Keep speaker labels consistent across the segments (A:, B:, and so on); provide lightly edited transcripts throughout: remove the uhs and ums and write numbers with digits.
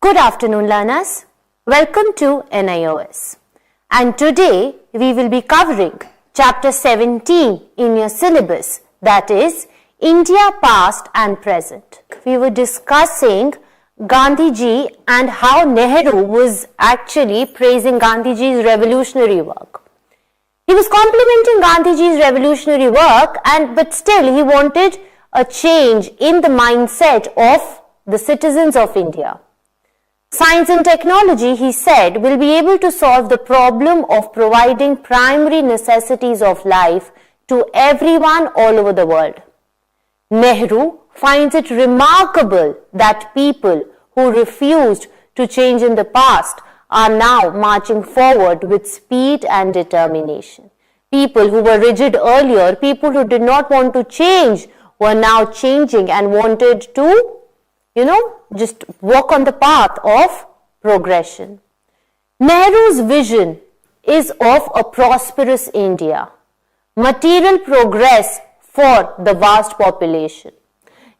A: Good afternoon, learners. Welcome to NIOS. And today we will be covering chapter 17 in your syllabus, that is India Past and Present. We were discussing Gandhiji and how Nehru was actually praising Gandhiji's revolutionary work. He was complimenting Gandhiji's revolutionary work, but still he wanted a change in the mindset of the citizens of India. Science and technology, he said, will be able to solve the problem of providing primary necessities of life to everyone all over the world. Nehru finds it remarkable that people who refused to change in the past are now marching forward with speed and determination. People who were rigid earlier, people who did not want to change, were now changing and wanted to just walk on the path of progression. Nehru's vision is of a prosperous India, material progress for the vast population.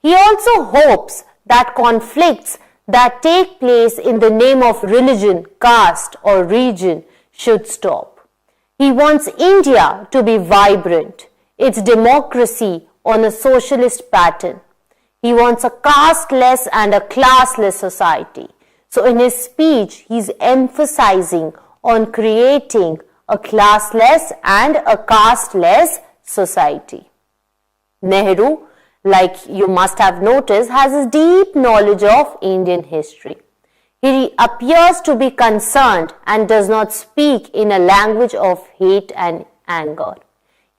A: He also hopes that conflicts that take place in the name of religion, caste or region should stop. He wants India to be vibrant, its democracy on a socialist pattern. He wants a casteless and a classless society. So in his speech, he's emphasizing on creating a classless and a casteless society. Nehru, like you must have noticed, has a deep knowledge of Indian history. He appears to be concerned and does not speak in a language of hate and anger.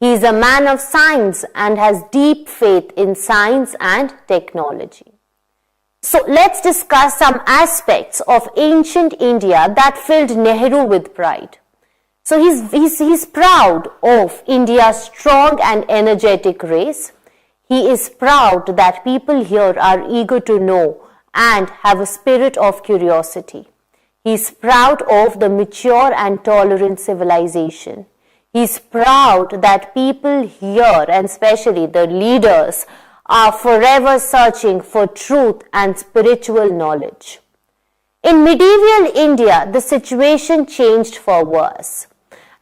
A: He is a man of science and has deep faith in science and technology. So let's discuss some aspects of ancient India that filled Nehru with pride. So he's proud of India's strong and energetic race. He is proud that people here are eager to know and have a spirit of curiosity. He is proud of the mature and tolerant civilization. He is proud that people here, and especially the leaders, are forever searching for truth and spiritual knowledge. In medieval India, the situation changed for worse.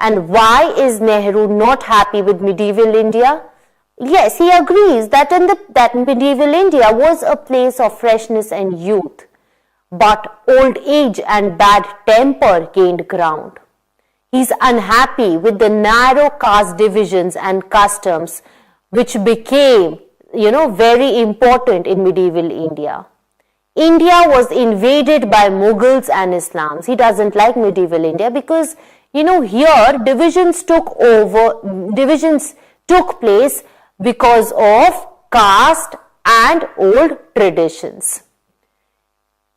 A: And why is Nehru not happy with medieval India? Yes, he agrees that medieval India was a place of freshness and youth, but old age and bad temper gained ground. He's unhappy with the narrow caste divisions and customs which became, very important in medieval India. India was invaded by Mughals and Islams. He doesn't like medieval India because, here divisions took place because of caste and old traditions.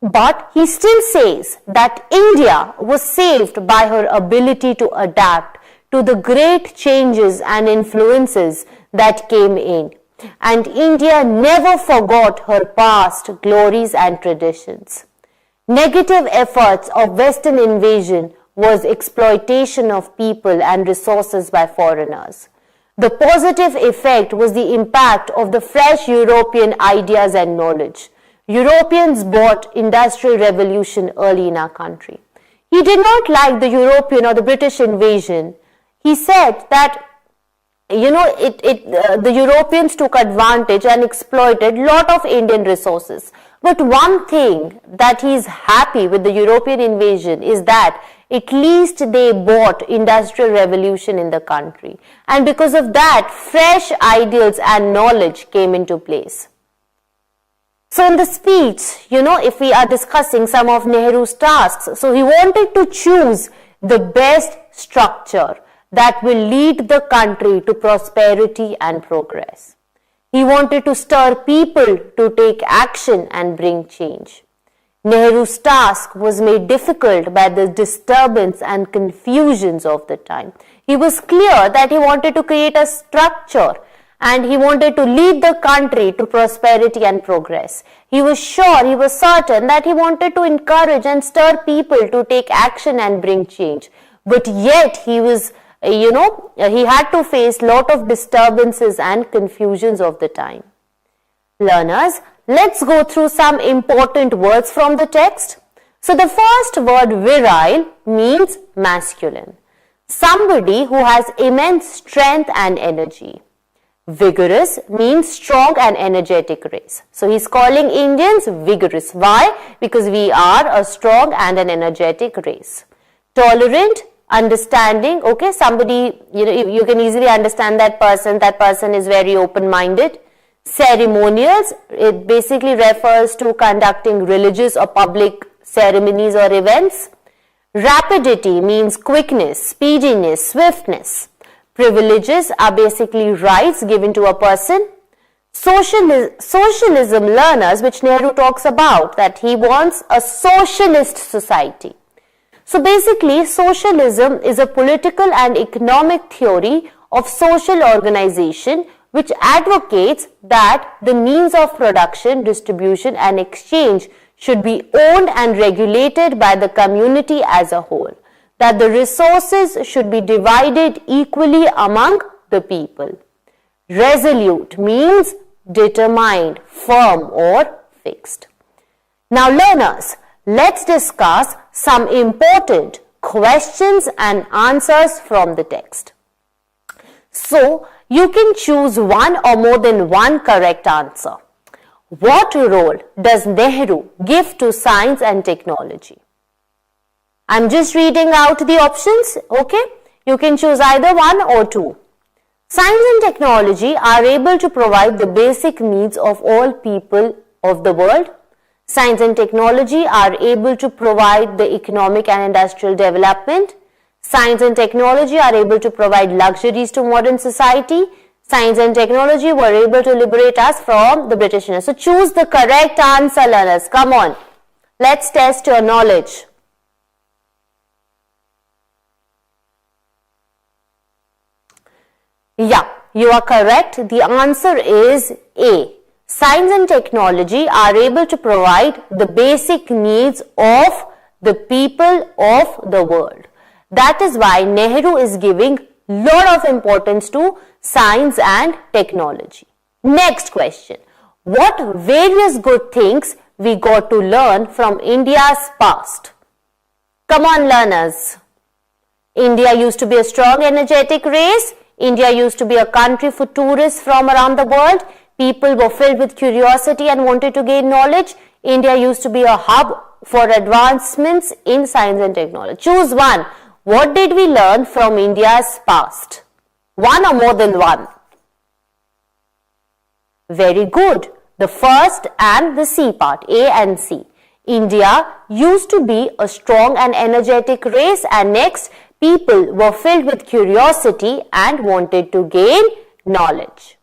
A: But he still says that India was saved by her ability to adapt to the great changes and influences that came in. And India never forgot her past glories and traditions. Negative efforts of Western invasion was exploitation of people and resources by foreigners. The positive effect was the impact of the fresh European ideas and knowledge. Europeans brought industrial revolution early in our country. He did not like the European or the British invasion. He said that, the Europeans took advantage and exploited lot of Indian resources. But one thing that he is happy with the European invasion is that at least they brought industrial revolution in the country. And because of that, fresh ideals and knowledge came into place. So in the speech, if we are discussing some of Nehru's tasks, so he wanted to choose the best structure that will lead the country to prosperity and progress. He wanted to stir people to take action and bring change. Nehru's task was made difficult by the disturbance and confusions of the time. He was clear that he wanted to create a structure and he wanted to lead the country to prosperity and progress. He was certain that he wanted to encourage and stir people to take action and bring change. But yet he had to face lot of disturbances and confusions of the time. Learners, let's go through some important words from the text. So the first word virile means masculine. Somebody who has immense strength and energy. Vigorous means strong and energetic race. So he's calling Indians vigorous. Why? Because we are a strong and an energetic race. Tolerant, understanding, okay, somebody, you can easily understand that person is very open-minded. Ceremonials, it basically refers to conducting religious or public ceremonies or events. Rapidity means quickness, speediness, swiftness. Privileges are basically rights given to a person. Socialism learners, which Nehru talks about, that he wants a socialist society. So basically, socialism is a political and economic theory of social organization which advocates that the means of production, distribution and exchange should be owned and regulated by the community as a whole, that the resources should be divided equally among the people. Resolute means determined, firm or fixed. Now learners, let's discuss some important questions and answers from the text. So, you can choose one or more than one correct answer. What role does Nehru give to science and technology? I'm just reading out the options, okay? You can choose either one or two. Science and technology are able to provide the basic needs of all people of the world. Science and technology are able to provide the economic and industrial development. Science and technology are able to provide luxuries to modern society. Science and technology were able to liberate us from the British. So choose the correct answer, learners. Come on. Let's test your knowledge. Yeah, you are correct. The answer is A. Science and technology are able to provide the basic needs of the people of the world. That is why Nehru is giving lot of importance to science and technology. Next question. What various good things we got to learn from India's past? Come on, learners. India used to be a strong, energetic race. India used to be a country for tourists from around the world. People were filled with curiosity and wanted to gain knowledge. India used to be a hub for advancements in science and technology. Choose one. What did we learn from India's past? One or more than one? Very good. The first and the C part, A and C. India used to be a strong and energetic race, and next, people were filled with curiosity and wanted to gain knowledge.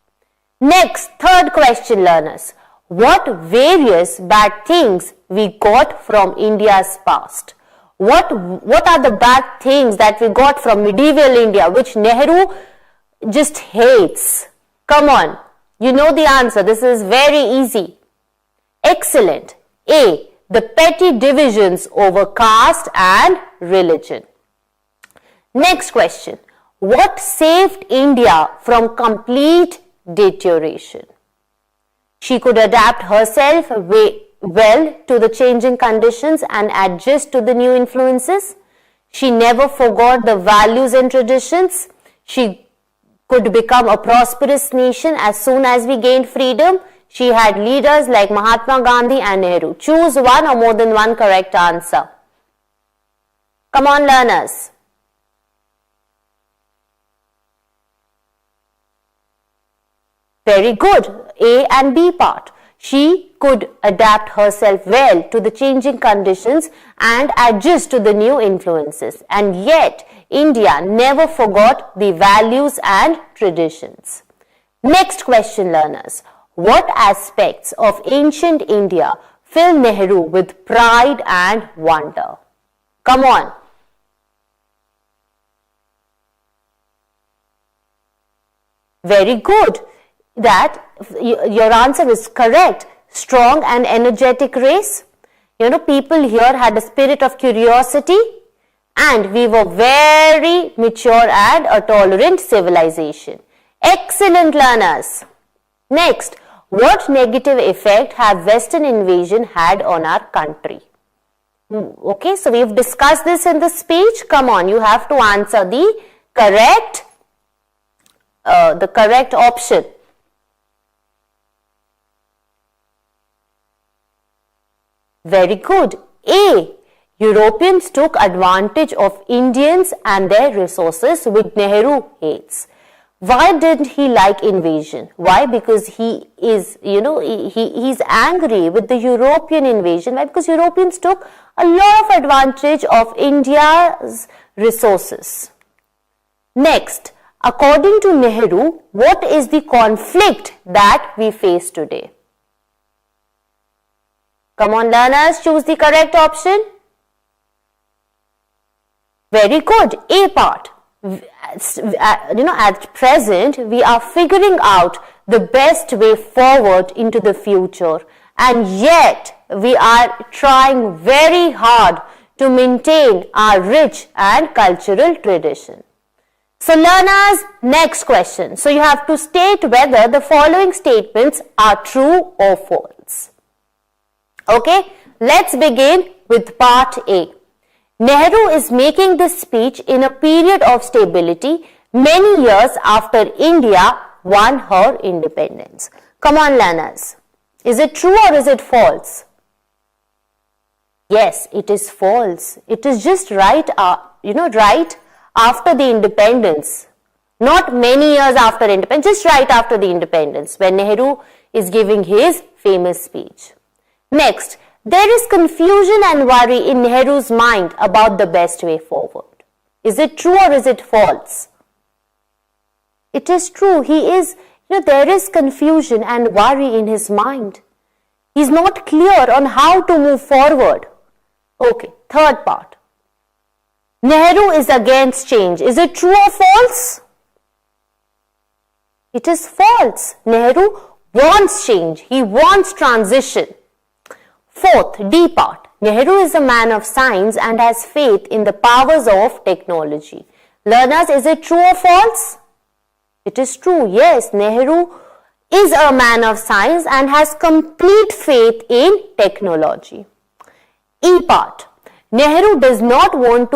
A: Next, third question, learners. What various bad things we got from India's past? What are the bad things that we got from medieval India, which Nehru just hates? Come on, you know the answer. This is very easy. Excellent. A. The petty divisions over caste and religion. Next question. What saved India from complete deterioration? She could adapt herself well to the changing conditions and adjust to the new influences. She never forgot the values and traditions. She could become a prosperous nation as soon as we gained freedom. She had leaders like Mahatma Gandhi and Nehru. Choose one or more than one correct answer. Come on, learners. Very good. A and B part. She could adapt herself well to the changing conditions and adjust to the new influences. And yet, India never forgot the values and traditions. Next question, learners. What aspects of ancient India fill Nehru with pride and wonder? Come on. Very good. That your answer is correct. Strong and energetic race. People here had a spirit of curiosity, and we were very mature and a tolerant civilization. Excellent, learners. Next, what negative effect have Western invasion had on our country? Okay, so we've discussed this in the speech. Come on, you have to answer the correct option. Very good. A. Europeans took advantage of Indians and their resources, which Nehru hates. Why didn't he like invasion? Why? Because he is, he's angry with the European invasion. Why? Because Europeans took a lot of advantage of India's resources. Next, according to Nehru, what is the conflict that we face today? Come on, learners, choose the correct option. Very good. A part. At present, we are figuring out the best way forward into the future, and yet we are trying very hard to maintain our rich and cultural tradition. So learners, next question. So you have to state whether the following statements are true or false. Okay, let's begin with part A. Nehru is making this speech in a period of stability many years after India won her independence. Come on, learners. Is it true or is it false? Yes, it is false. It is just right after the independence. Not many years after independence, just right after the independence when Nehru is giving his famous speech. Next, there is confusion and worry in Nehru's mind about the best way forward. Is it true or is it false? It is true. There is confusion and worry in his mind. He's not clear on how to move forward. Okay, third part. Nehru is against change. Is it true or false? It is false. Nehru wants change. He wants transition. Fourth, D part. Nehru is a man of science and has faith in the powers of technology. Learners, is it true or false? It is true. Yes, Nehru is a man of science and has complete faith in technology. E part. Nehru does not want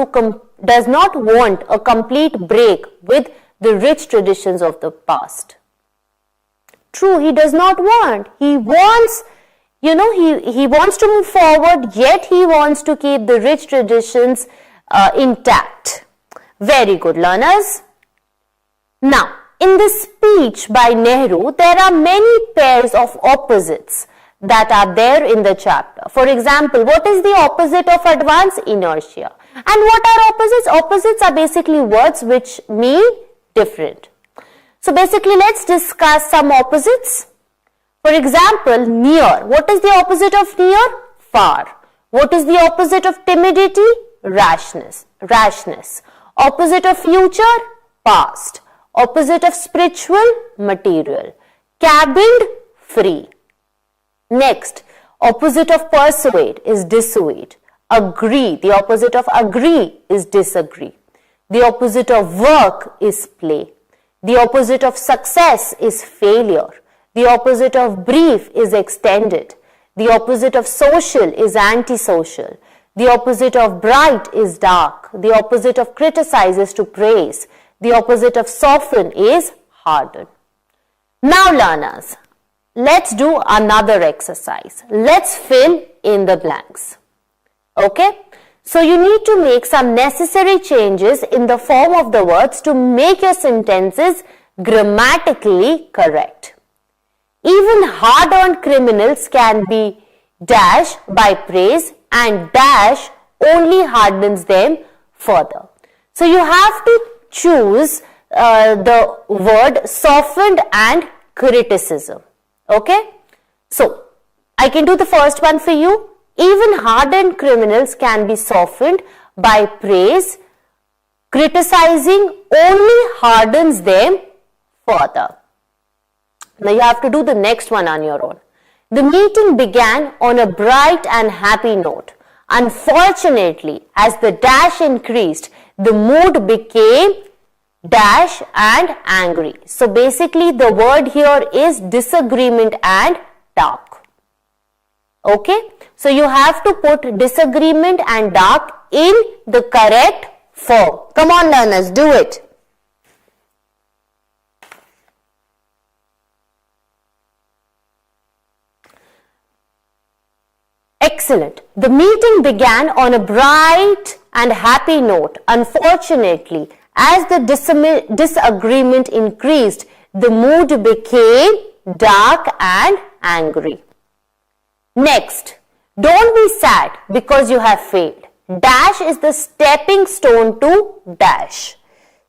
A: a complete break with the rich traditions of the past. True, he does not want. He wants he wants to move forward, yet he wants to keep the rich traditions intact. Very good, learners. Now, in the speech by Nehru, there are many pairs of opposites that are there in the chapter. For example, what is the opposite of advance? Inertia. And what are opposites? Opposites are basically words which mean different. So basically, let's discuss some opposites. For example, near. What is the opposite of near? Far. What is the opposite of timidity? Rashness. Opposite of future? Past. Opposite of spiritual? Material. Cabined? Free. Next, opposite of persuade is dissuade. Agree. The opposite of agree is disagree. The opposite of work is play. The opposite of success is failure. The opposite of brief is extended. The opposite of social is antisocial. The opposite of bright is dark. The opposite of criticize is to praise. The opposite of soften is harden. Now learners, let's do another exercise. Let's fill in the blanks. Okay? So you need to make some necessary changes in the form of the words to make your sentences grammatically correct. Even hard-earned criminals can be dash by praise and dash only hardens them further. So you have to choose the word softened and criticism. Okay? So I can do the first one for you. Even hardened criminals can be softened by praise. Criticizing only hardens them further. Now you have to do the next one on your own. The meeting began on a bright and happy note. Unfortunately, as the dash increased, the mood became dash and angry. So basically the word here is disagreement and talk. Okay, so you have to put disagreement and dark in the correct form. Come on learners, do it. Excellent. The meeting began on a bright and happy note. Unfortunately, as the disagreement increased, the mood became dark and angry. Next, don't be sad because you have failed. Dash is the stepping stone to dash.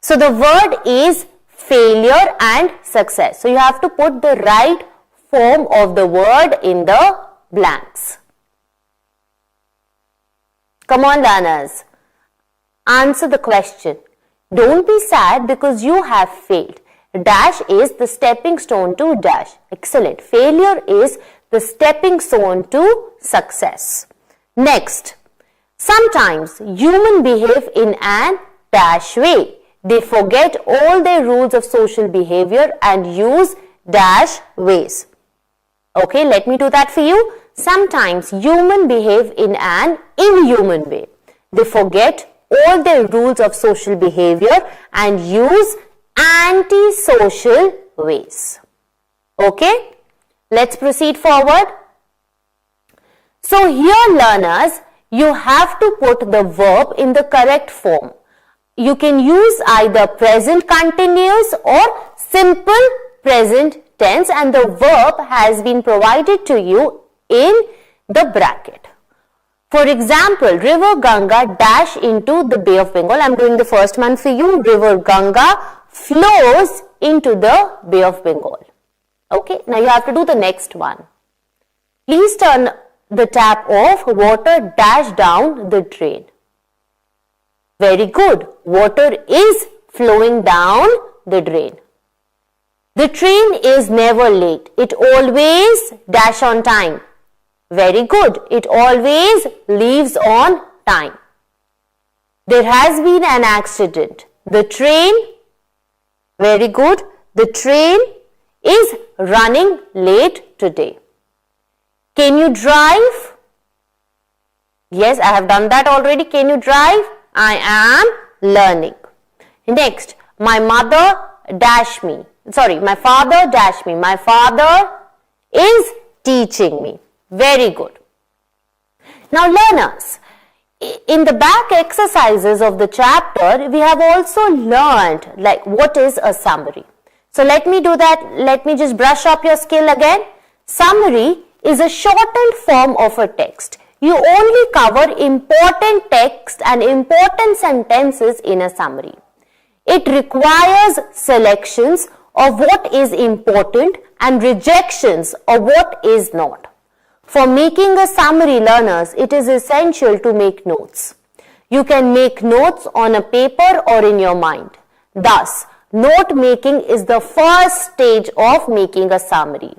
A: So the word is failure and success. So you have to put the right form of the word in the blanks. Come on learners, answer the question. Don't be sad because you have failed. Dash is the stepping stone to dash. Excellent. Failure is the stepping stone to success. Next, sometimes humans behave in an dash way. They forget all their rules of social behavior and use dash ways. Okay, let me do that for you. Sometimes humans behave in an inhuman way. They forget all their rules of social behavior and use anti-social ways. Okay, let's proceed forward. So here learners, you have to put the verb in the correct form. You can use either present continuous or simple present tense, and the verb has been provided to you in the bracket. For example, River Ganga dash into the Bay of Bengal. I am doing the first one for you. River Ganga flows into the Bay of Bengal. Okay, now you have to do the next one. Please turn the tap off. Water dash down the drain. Very good. Water is flowing down the drain. The train is never late. It always dash on time. Very good. It always leaves on time. There has been an accident. The train, very good. The train is running late today. Can you drive? Yes, I have done that already. Can you drive? I am learning. Next, my mother dash me. Sorry, my father dash me. My father is teaching me. Very good. Now learners, in the back exercises of the chapter, we have also learned like what is a summary. So let me do that. Let me just brush up your skill again. Summary is a shortened form of a text. You only cover important text and important sentences in a summary. It requires selections of what is important and rejections of what is not. For making a summary, learners, it is essential to make notes. You can make notes on a paper or in your mind. Thus, note making is the first stage of making a summary.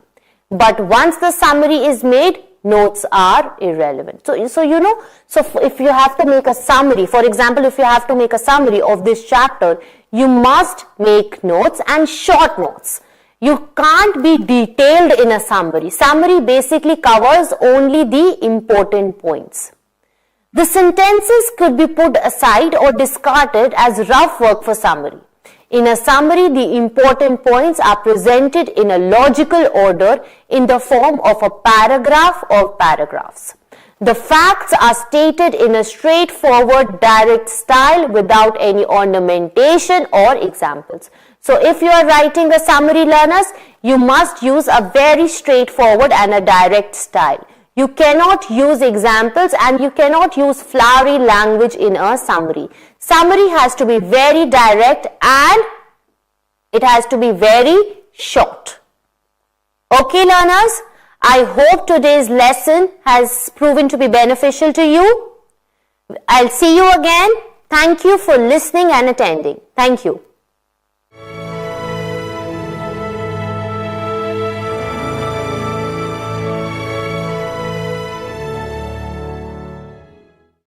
A: But once the summary is made, notes are irrelevant. So if you have to make a summary, for example, if you have to make a summary of this chapter, you must make notes and short notes. You can't be detailed in a summary. Summary basically covers only the important points. The sentences could be put aside or discarded as rough work for summary. In a summary, the important points are presented in a logical order in the form of a paragraph or paragraphs. The facts are stated in a straightforward, direct style without any ornamentation or examples. So if you are writing a summary, learners, you must use a very straightforward and a direct style. You cannot use examples and you cannot use flowery language in a summary. Summary has to be very direct and it has to be very short. Okay, learners, I hope today's lesson has proven to be beneficial to you. I'll see you again. Thank you for listening and attending. Thank you.